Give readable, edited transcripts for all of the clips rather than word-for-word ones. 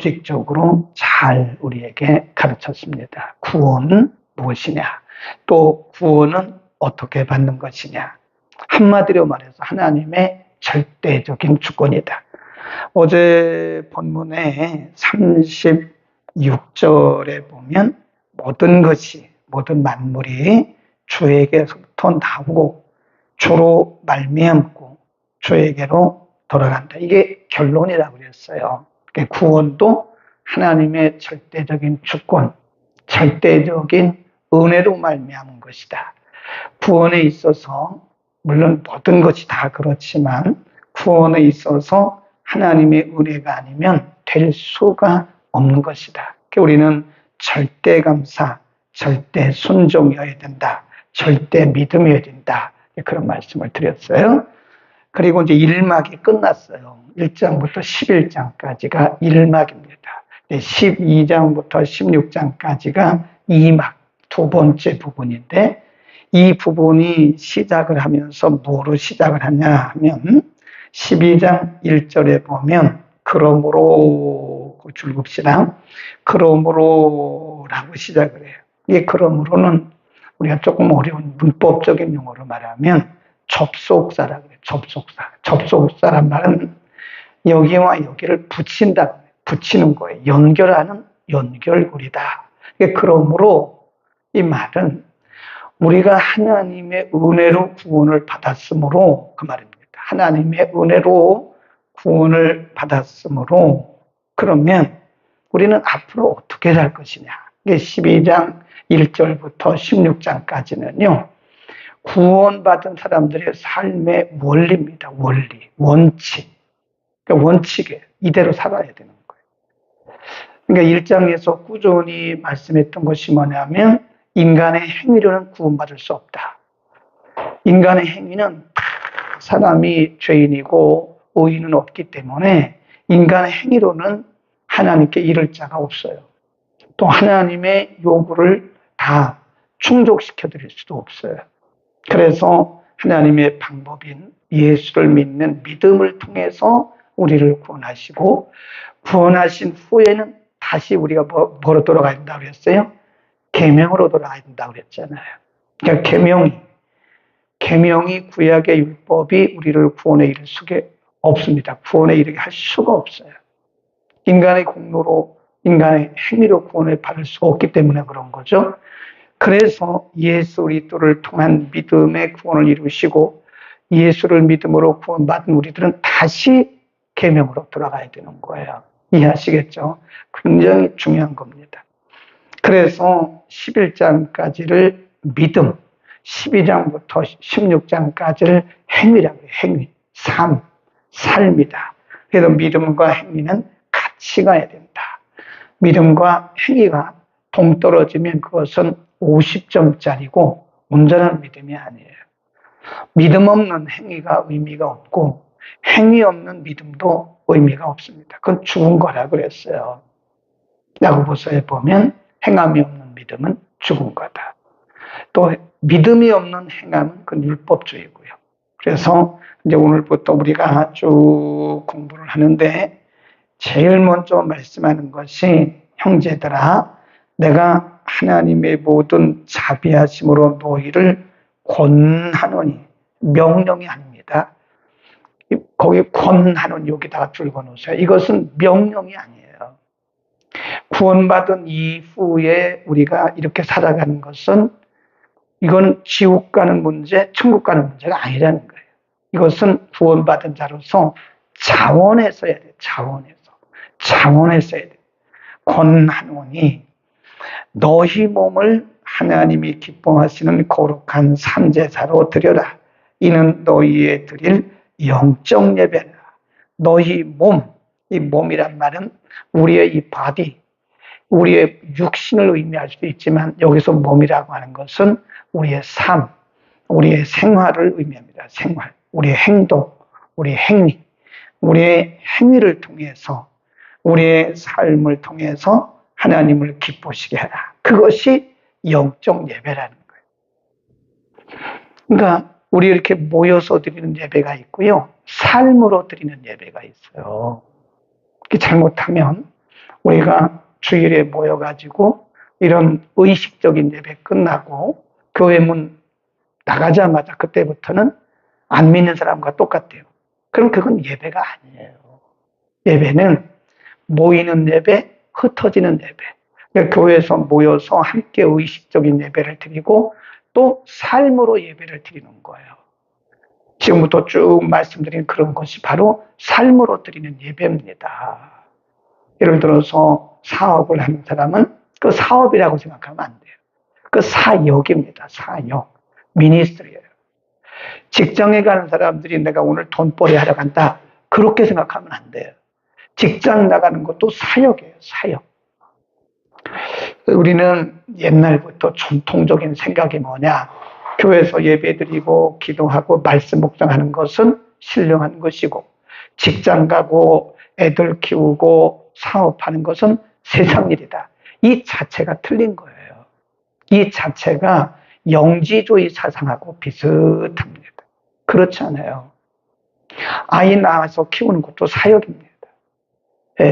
조직적으로 잘 우리에게 가르쳤습니다. 구원은 무엇이냐? 또 구원은 어떻게 받는 것이냐? 한마디로 말해서 하나님의 절대적인 주권이다. 어제 본문의 36절에 보면 모든 만물이 주에게서부터 나오고 주로 말미암고 주에게로 돌아간다. 이게 결론이라고 그랬어요. 구원도 하나님의 절대적인 주권, 절대적인 은혜로 말미암은 것이다. 구원에 있어서 물론 모든 것이 다 그렇지만 구원에 있어서 하나님의 은혜가 아니면 될 수가 없는 것이다. 우리는 절대 감사, 절대 순종이어야 된다. 절대 믿음이어야 된다. 그런 말씀을 드렸어요. 그리고 이제 1막이 끝났어요. 1장부터 11장까지가 1막입니다. 12장부터 16장까지가 2막, 두 번째 부분인데 이 부분이 시작을 하면서 뭐로 시작을 하냐 하면 12장 1절에 보면 그러므로 줄급시다. 그러므로라고 시작을 해요. 이 그러므로는 우리가 조금 어려운 문법적인 용어로 말하면 접속사라고 해요. 접속사란 말은 여기와 여기를 붙이는 거예요. 연결하는 연결고리다. 그러므로 이 말은 우리가 하나님의 은혜로 구원을 받았으므로 그 말입니다. 하나님의 은혜로 구원을 받았으므로 그러면 우리는 앞으로 어떻게 살 것이냐. 12장 1절부터 16장까지는요. 구원받은 사람들의 삶의 원리입니다. 원칙. 그러니까 원칙에 이대로 살아야 되는 거예요. 그러니까 1장에서 꾸준히 말씀했던 것이 뭐냐면 인간의 행위로는 구원받을 수 없다. 인간의 행위는 사람이 죄인이고 의인은 없기 때문에 인간의 행위로는 하나님께 이를 자가 없어요. 또 하나님의 요구를 다 충족시켜 드릴 수도 없어요. 그래서 하나님의 방법인 예수를 믿는 믿음을 통해서 우리를 구원하시고 구원하신 후에는 다시 우리가 뭐로 돌아가야 된다고 그랬어요? 계명으로 돌아가야 된다고 그랬잖아요. 그러니까 계명이 구약의 율법이 우리를 구원에 이를 수가 없습니다. 구원에 이르게 할 수가 없어요. 인간의 공로로 인간의 행위로 구원을 받을 수가 없기 때문에 그런 거죠. 그래서 예수 그리스도를 통한 믿음의 구원을 이루시고 예수를 믿음으로 구원받은 우리들은 다시 계명으로 돌아가야 되는 거예요. 이해하시겠죠? 굉장히 중요한 겁니다. 그래서 11장까지를 믿음, 12장부터 16장까지를 행위라고 해요. 행위, 삶이다. 그래서 믿음과 행위는 같이 가야 된다. 믿음과 행위가 동떨어지면 그것은 50점짜리고 온전한 믿음이 아니에요. 믿음 없는 행위가 의미가 없고 행위 없는 믿음도 의미가 없습니다. 그건 죽은 거라 그랬어요. 야고보서에 보면 행함이 없는 믿음은 죽은 거다. 또 믿음이 없는 행함은 그건 율법주의고요. 그래서 이제 오늘부터 우리가 쭉 공부를 하는데 제일 먼저 말씀하는 것이 형제들아 내가 하나님의 모든 자비하심으로 너희를 권하노니 명령이 아닙니다. 거기 권하노니 여기다가 줄거 놓으세요. 이것은 명령이 아니에요. 구원받은 이후에 우리가 이렇게 살아가는 것은 이건 지옥 가는 문제, 천국 가는 문제가 아니라는 거예요. 이것은 구원받은 자로서 자원해서 해야 돼요. 자원해서 해야 돼요. 권하노니 너희 몸을 하나님이 기뻐하시는 거룩한 산제사로 드려라. 이는 너희의 드릴 영적 예배라. 너희 몸, 이 몸이란 말은 우리의 이 바디, 우리의 육신을 의미할 수도 있지만 여기서 몸이라고 하는 것은 우리의 삶, 우리의 생활을 의미합니다. 생활, 우리의 행동, 우리의 행위, 우리의 행위를 통해서 우리의 삶을 통해서 하나님을 기쁘시게 하라. 그것이 영적 예배라는 거예요. 그러니까 우리 이렇게 모여서 드리는 예배가 있고요. 삶으로 드리는 예배가 있어요. 잘못하면 우리가 주일에 모여가지고 이런 의식적인 예배 끝나고 교회 문 나가자마자 그때부터는 안 믿는 사람과 똑같아요. 그럼 그건 예배가 아니에요. 예배는 모이는 예배, 흩어지는 예배. 그러니까 교회에서 모여서 함께 의식적인 예배를 드리고 또 삶으로 예배를 드리는 거예요. 지금부터 쭉 말씀드린 그런 것이 바로 삶으로 드리는 예배입니다. 예를 들어서 사업을 하는 사람은 그 사업이라고 생각하면 안 돼요. 그 사역입니다. 사역. 미니스트리예요. 직장에 가는 사람들이 내가 오늘 돈벌이 하러 간다. 그렇게 생각하면 안 돼요. 직장 나가는 것도 사역이에요. 사역. 우리는 옛날부터 전통적인 생각이 뭐냐. 교회에서 예배드리고 기도하고 말씀 묵상하는 것은 신령한 것이고 직장 가고 애들 키우고 사업하는 것은 세상 일이다. 이 자체가 틀린 거예요. 이 자체가 영지주의 사상하고 비슷합니다. 그렇지 않아요. 아이 낳아서 키우는 것도 사역입니다.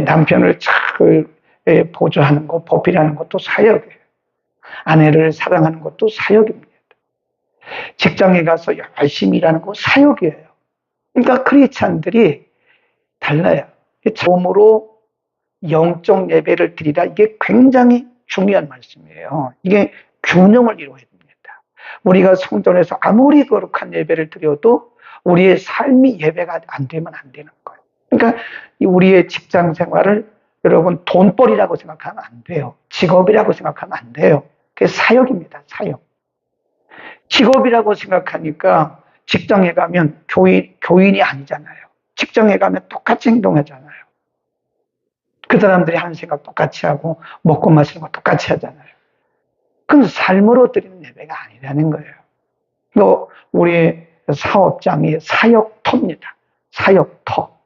남편을 잘 보조하는 것, 보필하는 것도 사역이에요. 아내를 사랑하는 것도 사역입니다. 직장에 가서 열심히 일하는 거 사역이에요. 그러니까 크리스찬들이 달라요. 처음으로 영적 예배를 드리라. 이게 굉장히 중요한 말씀이에요. 이게 균형을 이루어야 됩니다. 우리가 성전에서 아무리 거룩한 예배를 드려도 우리의 삶이 예배가 안 되면 안 되는 거예요. 그러니까 우리의 직장 생활을 여러분 돈벌이라고 생각하면 안 돼요. 직업이라고 생각하면 안 돼요. 그게 사역입니다. 사역. 직업이라고 생각하니까 직장에 가면 교인이 아니잖아요. 직장에 가면 똑같이 행동하잖아요. 그 사람들이 하는 생각 똑같이 하고 먹고 마시는 거 똑같이 하잖아요. 그건 삶으로 드리는 예배가 아니라는 거예요. 또 우리 사업장이 사역터입니다. 사역터.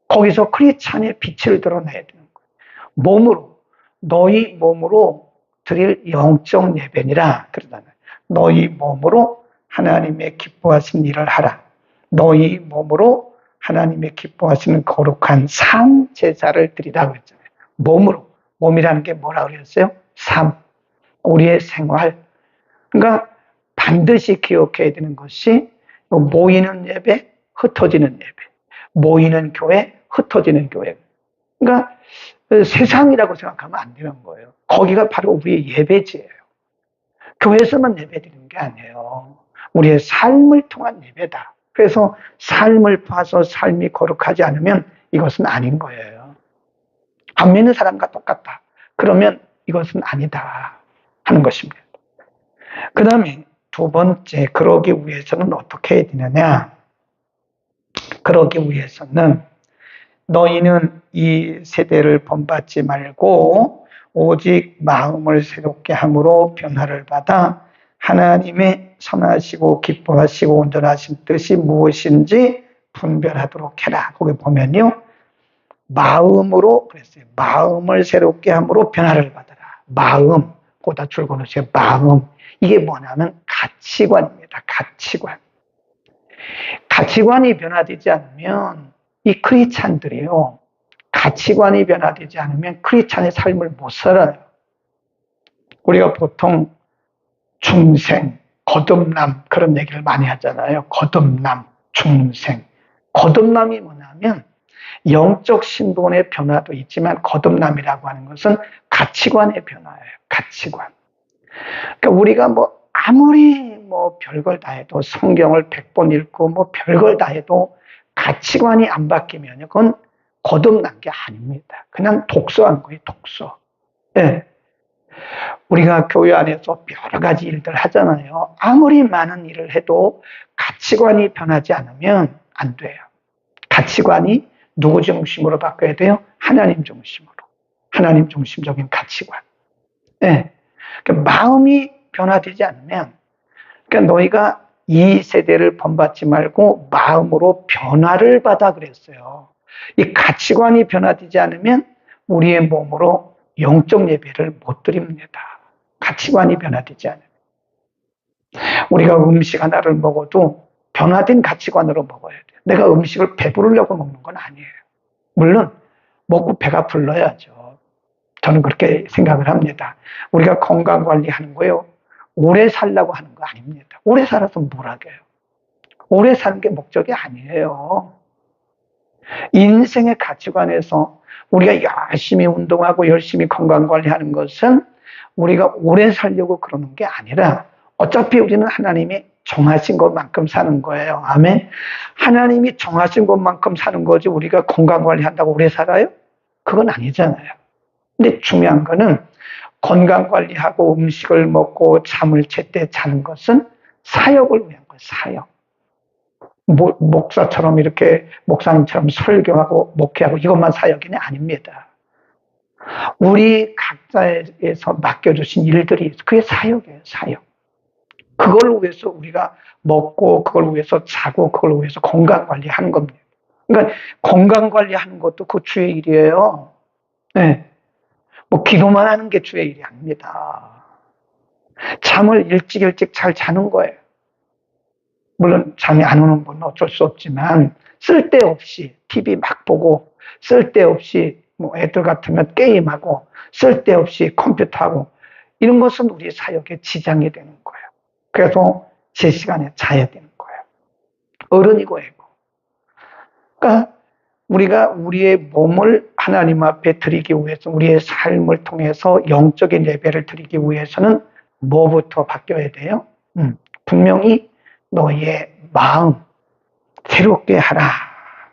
거기서 크리스찬의 빛을 드러내야 되는 거예요. 몸으로, 너희 몸으로 드릴 영적 예배니라 그러잖아요. 너희 몸으로 하나님의 기뻐하시는 일을 하라. 너희 몸으로 하나님의 기뻐하시는 거룩한 상 제사를 드리라 그랬잖아요. 몸으로. 몸이라는 게 뭐라 그랬어요? 삶. 우리의 생활. 그러니까 반드시 기억해야 되는 것이 모이는 예배, 흩어지는 예배. 모이는 교회, 흩어지는 교회. 그러니까 세상이라고 생각하면 안 되는 거예요. 거기가 바로 우리의 예배지예요. 교회에서만 예배 드리는 게 아니에요. 우리의 삶을 통한 예배다. 그래서 삶을 봐서 삶이 거룩하지 않으면 이것은 아닌 거예요. 안 믿는 사람과 똑같다. 그러면 이것은 아니다 하는 것입니다. 그 다음에 두 번째, 그러기 위해서는 어떻게 해야 되느냐. 그러기 위해서는 너희는 이 세대를 본받지 말고 오직 마음을 새롭게 함으로 변화를 받아 하나님의 선하시고 기뻐하시고 온전하신 뜻이 무엇인지 분별하도록 해라. 거기 보면요. 마음으로 그랬어요. 마음을 새롭게 함으로 변화를 받아라. 마음. 거기다 줄거놓으세요. 마음. 이게 뭐냐면 가치관입니다. 가치관. 가치관이 변화되지 않으면 이 크리스찬들이요. 가치관이 변화되지 않으면 크리스찬의 삶을 못 살아요. 우리가 보통 중생, 거듭남 그런 얘기를 많이 하잖아요. 거듭남, 중생. 거듭남이 뭐냐면 영적 신분의 변화도 있지만 거듭남이라고 하는 것은 가치관의 변화예요. 가치관. 그러니까 우리가 아무리 별걸 다 해도 성경을 100번 읽고 별걸 다 해도 가치관이 안 바뀌면 그건 거듭난 게 아닙니다. 그냥 독서한 거예요. 독서. 네. 우리가 교회 안에서 여러 가지 일들 하잖아요. 아무리 많은 일을 해도 가치관이 변하지 않으면 안 돼요. 가치관이 누구 중심으로 바꿔야 돼요? 하나님 중심으로. 하나님 중심적인 가치관. 네. 그러니까 마음이 변화되지 않으면, 그러니까 너희가 이 세대를 본받지 말고 마음으로 변화를 받아 그랬어요. 이 가치관이 변화되지 않으면 우리의 몸으로 영적 예배를 못 드립니다. 가치관이 변화되지 않으면. 우리가 음식 하나를 먹어도 변화된 가치관으로 먹어야 돼요. 내가 음식을 배부르려고 먹는 건 아니에요. 물론 먹고 배가 불러야죠. 저는 그렇게 생각을 합니다. 우리가 건강 관리하는 거요. 오래 살라고 하는 거 아닙니다. 오래 살아서 뭘 하게요? 오래 사는 게 목적이 아니에요. 인생의 가치관에서 우리가 열심히 운동하고 열심히 건강 관리하는 것은 우리가 오래 살려고 그러는 게 아니라 어차피 우리는 하나님이 정하신 것만큼 사는 거예요. 아멘. 하나님이 정하신 것만큼 사는 거지 우리가 건강 관리한다고 오래 살아요? 그건 아니잖아요. 근데 중요한 거는 건강 관리하고 음식을 먹고 잠을 제때 자는 것은 사역을 위한 거예요. 사역. 목사처럼 이렇게 목사님처럼 설교하고 목회하고 이것만 사역이 아닙니다. 우리 각자에서 맡겨주신 일들이 그게 사역이에요. 사역. 그걸 위해서 우리가 먹고 그걸 위해서 자고 그걸 위해서 건강 관리하는 겁니다. 그러니까 건강 관리하는 것도 그 주의 일이에요. 네. 뭐 기도만 하는 게 주의 일이 아닙니다. 잠을 일찍 잘 자는 거예요. 물론 잠이 안 오는 분은 어쩔 수 없지만 쓸데없이 TV 막 보고 쓸데없이 뭐 애들 같으면 게임하고 쓸데없이 컴퓨터하고 이런 것은 우리 사역에 지장이 되는 거예요. 그래서 제 시간에 자야 되는 거예요. 어른이고 애고. 그러니까 우리가 우리의 몸을 하나님 앞에 드리기 위해서 우리의 삶을 통해서 영적인 예배를 드리기 위해서는 뭐부터 바뀌어야 돼요? 분명히 너희의 마음 새롭게 하라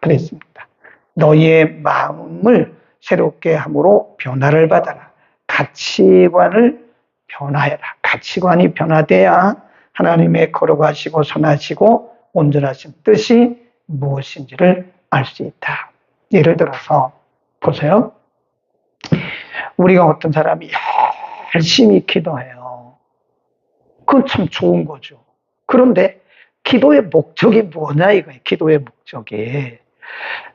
그랬습니다. 너희의 마음을 새롭게 함으로 변화를 받아라. 가치관을 변화해라. 가치관이 변화돼야 하나님의 거룩하시고 선하시고 온전하신 뜻이 무엇인지를 알 수 있다. 예를 들어서 보세요. 우리가 어떤 사람이 열심히 기도해요. 그건 참 좋은 거죠. 그런데 기도의 목적이 뭐냐 이거예요. 기도의 목적이.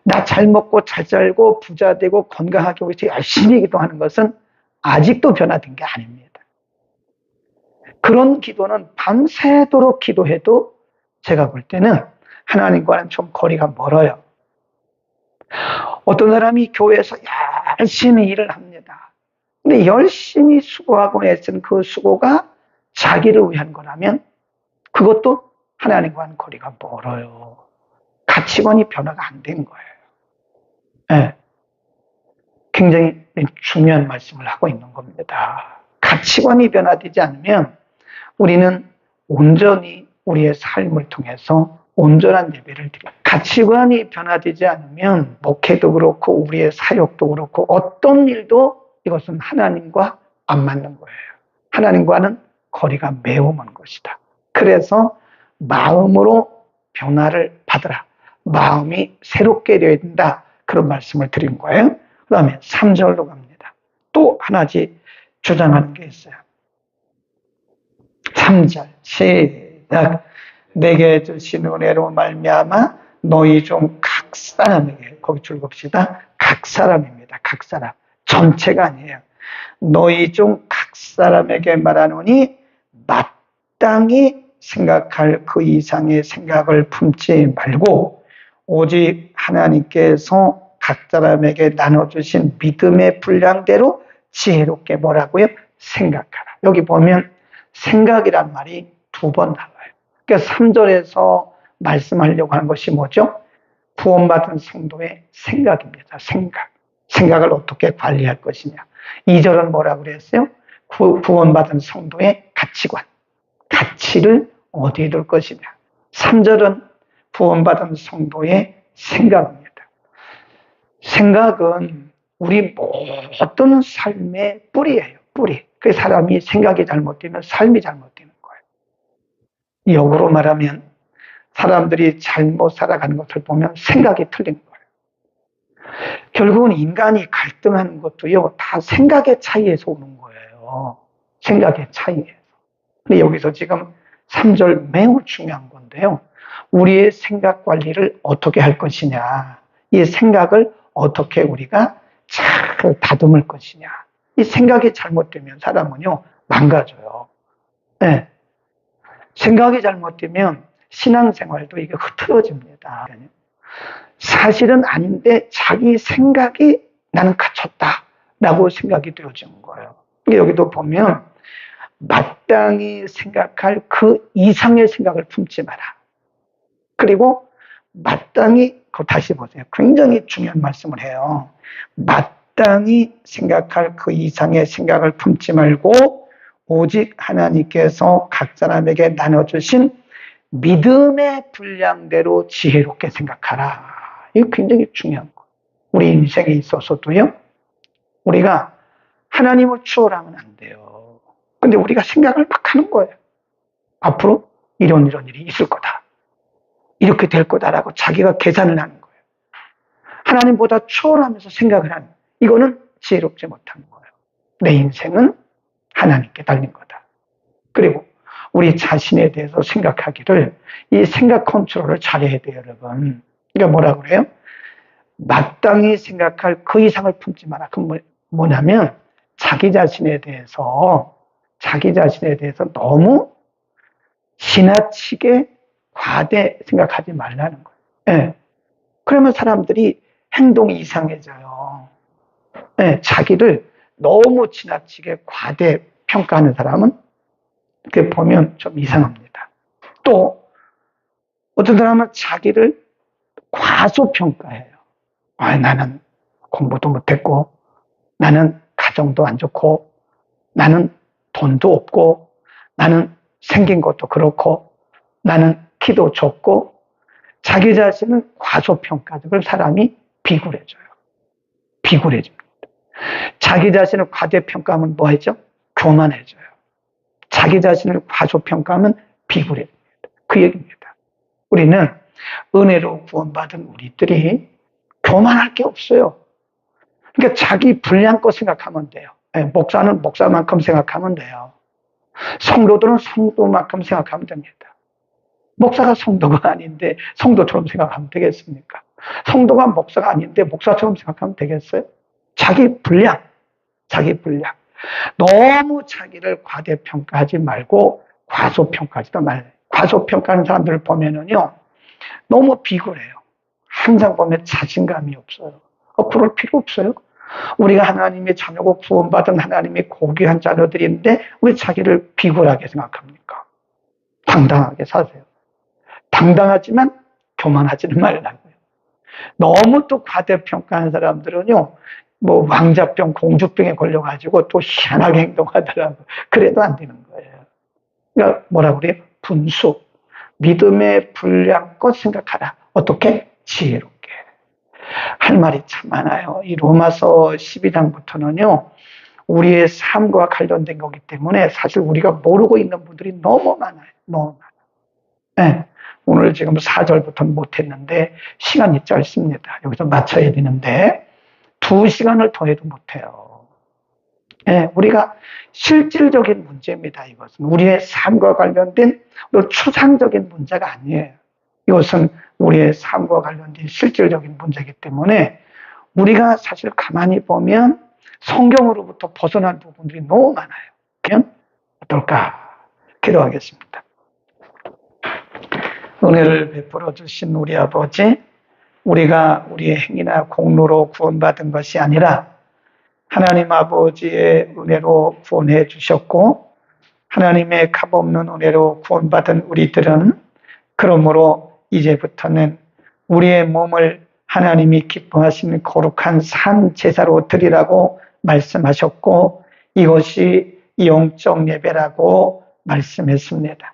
나 잘 먹고 잘 살고 부자 되고 건강하게 위해서 열심히 기도하는 것은 아직도 변화된 게 아닙니다. 그런 기도는 밤새도록 기도해도 제가 볼 때는 하나님과는 좀 거리가 멀어요. 어떤 사람이 교회에서 열심히 일을 합니다. 근데 열심히 수고하고 애쓴 그 수고가 자기를 위한 거라면 그것도 하나님과는 거리가 멀어요. 가치관이 변화가 안 된 거예요. 네. 굉장히 중요한 말씀을 하고 있는 겁니다. 가치관이 변화되지 않으면 우리는 온전히 우리의 삶을 통해서 온전한 예배를 드려요. 가치관이 변화되지 않으면 목회도 그렇고 우리의 사역도 그렇고 어떤 일도 이것은 하나님과 안 맞는 거예요. 하나님과는 거리가 매우 먼 것이다. 그래서 마음으로 변화를 받으라. 마음이 새롭게 되어야 된다. 그런 말씀을 드린 거예요. 그 다음에 3절로 갑니다. 또 하나씩 주장하는 게 있어요. 3절 시작. 내게 주신 은혜로 말미암아 너희 중 각 사람에게 거기 줄겁시다. 각 사람입니다. 각 사람. 전체가 아니에요. 너희 중 각 사람에게 말하노니 마땅히 생각할 그 이상의 생각을 품지 말고 오직 하나님께서 각 사람에게 나눠주신 믿음의 분량대로 지혜롭게 뭐라고요? 생각하라. 여기 보면 생각이란 말이 2번 나와요. 그러니까 3절에서 말씀하려고 하는 것이 뭐죠? 구원받은 성도의 생각입니다. 생각. 생각을 어떻게 관리할 것이냐. 2절은 뭐라고 그랬어요? 구원받은 성도의 가치관. 가치를 어디에 둘 것이냐. 3절은 구원받은 성도의 생각입니다. 생각은 우리 모든 삶의 뿌리예요. 뿌리. 그 사람이 생각이 잘못되면 삶이 잘못되는 거예요. 역으로 말하면 사람들이 잘못 살아가는 것을 보면 생각이 틀린 거예요. 결국은 인간이 갈등하는 것도요, 다 생각의 차이에서 오는 거예요. 생각의 차이에서. 근데 여기서 지금 3절 매우 중요한 건데요. 우리의 생각 관리를 어떻게 할 것이냐. 이 생각을 어떻게 우리가 잘 다듬을 것이냐. 이 생각이 잘못되면 사람은요, 망가져요. 네. 생각이 잘못되면 신앙생활도 이게 흐트러집니다. 사실은 아닌데 자기 생각이 나는 갇혔다. 라고 생각이 되어지는 거예요. 여기도 보면 마땅히 생각할 그 이상의 생각을 품지 마라. 그리고 마땅히, 다시 보세요. 굉장히 중요한 말씀을 해요. 마땅히 생각할 그 이상의 생각을 품지 말고 오직 하나님께서 각 사람에게 나눠주신 믿음의 분량대로 지혜롭게 생각하라. 이거 굉장히 중요한 거예요. 우리 인생에 있어서도요. 우리가 하나님을 추월하면 안 돼요. 근데 우리가 생각을 막 하는 거예요. 앞으로 이런 일이 있을 거다. 이렇게 될 거다라고 자기가 계산을 하는 거예요. 하나님보다 추월하면서 생각을 하는, 이거는 지혜롭지 못한 거예요. 내 인생은 하나님께 달린 거다. 그리고 우리 자신에 대해서 생각하기를, 이 생각 컨트롤을 잘해야 돼요, 여러분. 그러니까 뭐라 그래요? 마땅히 생각할 그 이상을 품지 마라. 그건 뭐냐면 자기 자신에 대해서 너무 지나치게 과대 생각하지 말라는 거예요. 네. 그러면 사람들이 행동이 이상해져요. 네. 자기를 너무 지나치게 과대 평가하는 사람은 그렇게 보면 좀 이상합니다. 또 어떤 사람은 자기를 과소평가해요. 나는 공부도 못했고, 나는 가정도 안 좋고, 나는 돈도 없고, 나는 생긴 것도 그렇고, 나는 키도 좁고, 자기 자신을 과소평가하죠. 그럼 사람이 비굴해져요. 비굴해집니다. 자기 자신을 과대평가하면 뭐 하죠? 교만해져요. 자기 자신을 과소평가하면 비굴해집니다. 그 얘기입니다. 우리는 은혜로 구원받은 우리들이 교만할 게 없어요. 그러니까 자기 분량껏 생각하면 돼요. 목사는 목사만큼 생각하면 돼요. 성도들은 성도만큼 생각하면 됩니다. 목사가 성도가 아닌데 성도처럼 생각하면 되겠습니까? 성도가 목사가 아닌데 목사처럼 생각하면 되겠어요? 자기 분량. 너무 자기를 과대평가하지 말고 과소평가하지도 말아요. 과소평가하는 사람들을 보면은요, 너무 비굴해요. 항상 보면 자신감이 없어요. 그럴 필요 없어요. 우리가 하나님의 자녀고 구원받은 하나님의 고귀한 자녀들인데 왜 자기를 비굴하게 생각합니까? 당당하게 사세요. 당당하지만 교만하지는 말라고요. 너무 또 과대평가하는 사람들은요, 뭐 왕자병, 공주병에 걸려가지고 또 희한하게 행동하더라고요. 그래도 안 되는 거예요. 그러니까 뭐라 그래요? 분수. 믿음의 분량껏 생각하라. 어떻게? 지혜롭게. 할 말이 참 많아요. 이 로마서 12장부터는요, 우리의 삶과 관련된 거기 때문에 사실 우리가 모르고 있는 분들이 너무 많아요. 너무 많아요. 네. 오늘 지금 4절부터는 못했는데 시간이 짧습니다. 여기서 맞춰야 되는데 2시간을 더 해도 못해요. 네. 우리가 실질적인 문제입니다. 이것은 우리의 삶과 관련된 추상적인 문제가 아니에요. 이것은 우리의 삶과 관련된 실질적인 문제이기 때문에 우리가 사실 가만히 보면 성경으로부터 벗어난 부분들이 너무 많아요. 그러면 어떨까? 기도하겠습니다. 은혜를 베풀어 주신 우리 아버지, 우리가 우리의 행위나 공로로 구원받은 것이 아니라 하나님 아버지의 은혜로 구원해 주셨고, 하나님의 값없는 은혜로 구원받은 우리들은 그러므로 이제부터는 우리의 몸을 하나님이 기뻐하시는 거룩한 산 제사로 드리라고 말씀하셨고, 이것이 영적 예배라고 말씀했습니다.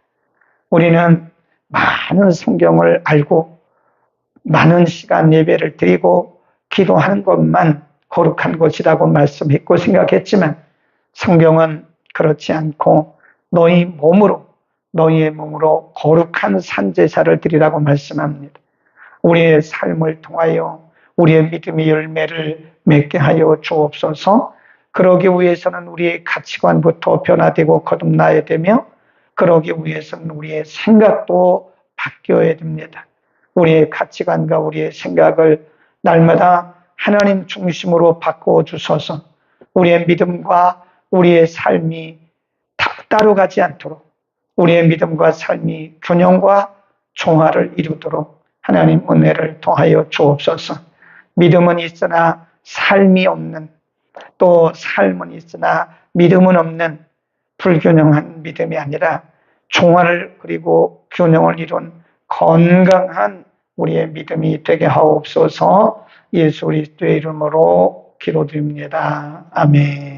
우리는 많은 성경을 알고 많은 시간 예배를 드리고 기도하는 것만 거룩한 것이라고 말씀했고 생각했지만, 성경은 그렇지 않고 너희의 몸으로 거룩한 산제사를 드리라고 말씀합니다. 우리의 삶을 통하여 우리의 믿음의 열매를 맺게 하여 주옵소서. 그러기 위해서는 우리의 가치관부터 변화되고 거듭나야 되며, 그러기 위해서는 우리의 생각도 바뀌어야 됩니다. 우리의 가치관과 우리의 생각을 날마다 하나님 중심으로 바꾸어 주셔서 우리의 믿음과 우리의 삶이 따로 가지 않도록, 우리의 믿음과 삶이 균형과 조화를 이루도록 하나님 은혜를 더하여 주옵소서. 믿음은 있으나 삶이 없는, 또 삶은 있으나 믿음은 없는 불균형한 믿음이 아니라 종말을 그리고 균형을 이룬 건강한 우리의 믿음이 되게 하옵소서. 예수 그리스도의 이름으로 기도드립니다. 아멘.